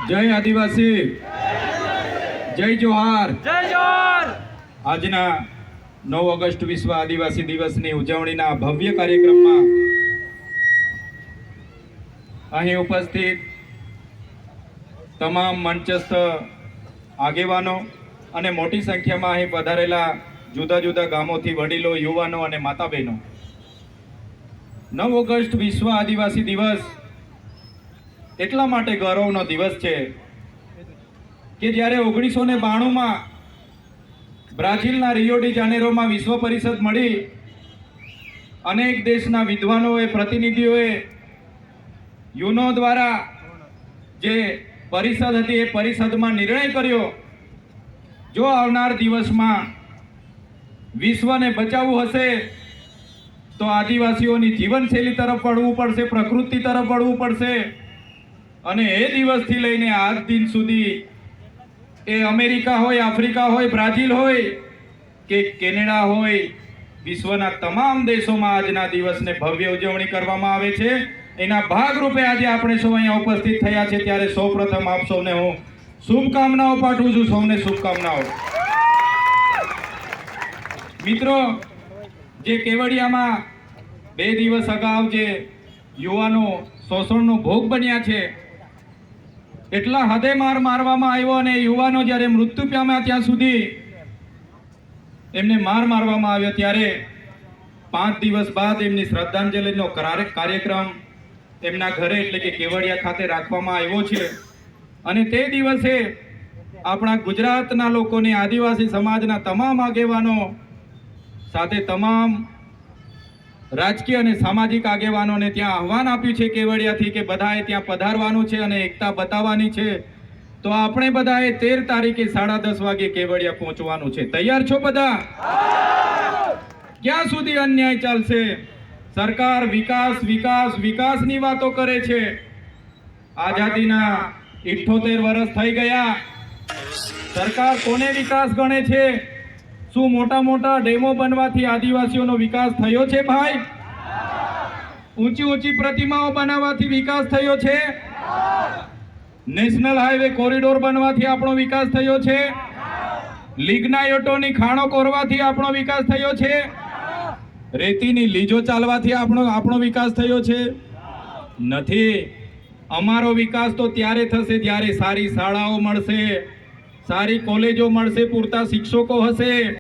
જય આદિવાસી, જય જોહાર, જય જોહાર। આજના 9 ઓગસ્ટ વિશ્વ આદિવાસી દિવસની ઉજવણીના ભવ્ય કાર્યક્રમમાં અહીં ઉપસ્થિત તમામ મંચસ્થ આગેવાનો અને મોટી સંખ્યામાં અહીં પધારેલા જુદા જુદા ગામોથી વડીલો, યુવાનો અને માતા બહેનો, 9 ઓગસ્ટ વિશ્વ આદિવાસી દિવસ એટલા માટે ગૌરવનો દિવસ છે કે જ્યારે 1992માં બ્રાઝિલના રિયો ડી જાનેરોમાં વિશ્વ પરિષદ મળી, અનેક દેશના વિદ્વાનોએ, પ્રતિનિધિઓએ યુનો દ્વારા જે પરિષદ હતી એ પરિષદમાં નિર્ણય કર્યો, જો આવનાર દિવસમાં વિશ્વને બચાવવું હશે તો આદિવાસીઓની જીવનશૈલી તરફ વળવું પડશે, પ્રકૃતિ તરફ વળવું પડશે। અને એ દિવસથી લઈને આજ દિન સુધી એ અમેરિકા હોય, આફ્રિકા હોય, બ્રાઝિલ હોય કે કેનેડા હોય, વિશ્વના તમામ દેશોમાં આજના દિવસને ભવ્ય ઉજવણી કરવામાં આવે છે। એના ભાગરૂપે આજે આપણે સૌ અહીંયા ઉપસ્થિત થયા છે, ત્યારે સૌપ્રથમ આપ સૌને હું શુભકામનાઓ પાઠવું છું, સૌને શુભકામનાઓ। મિત્રો, જે કેવડિયામાં 2 દિવસ અગાઉ જે યુવાનો શોષણનો ભોગ બન્યા છે, એટલા હદે માર મારવામાં આવ્યો અને યુવાનો જ્યારે મૃત્યુ પામ્યા ત્યાં સુધી એમને માર મારવામાં આવ્યો, ત્યારે 5 દિવસ બાદ એમની શ્રદ્ધાંજલિનો કાર્યક્રમ એમના ઘરે એટલે કે કેવડિયા ખાતે રાખવામાં આવ્યો છે। અને તે દિવસે આપણા ગુજરાતના લોકોને, આદિવાસી સમાજના તમામ આગેવાનો સાથે તમામ રાજકીય અને સામાજિક આગેવાનોને ત્યાં આહવાન આપ્યું છે કેવડિયાથી કે બધાએ ત્યાં પધારવાનું છે અને એકતા બતાવવાની છે। તો આપણે બધાએ 13 તારીખે 10:30 વાગે કેવડિયા પહોંચવાનું છે। તૈયાર છો બધા? ક્યાં સુધી અન્યાય ચાલશે? સરકાર વિકાસ વિકાસ વિકાસની વાતો કરે છે। આઝાદીના 78 વર્ષ થઈ ગયા, સરકાર કોને વિકાસ ગણે છે? શું મોટા મોટા ડેમો બનવાથી આદિવાસીઓનો વિકાસ થયો છે ભાઈ? ઊંચી ઊંચી પ્રતિમાઓ બનાવવાથી વિકાસ થયો છે? નેશનલ હાઈવે કોરિડોર બનવાથી આપણો વિકાસ થયો છે? લિગ્નાઇટોની ખાણો કોરવાથી આપણો વિકાસ થયો છે? રેતીની લીજો ચાલવાથી આપણો વિકાસ થયો છે? નથી। અમારો વિકાસ તો ત્યારે થશે જ્યારે સારી શાળાઓ મળશે, સારી કોલેજો મળશે, પૂરતા શિક્ષકો હશે।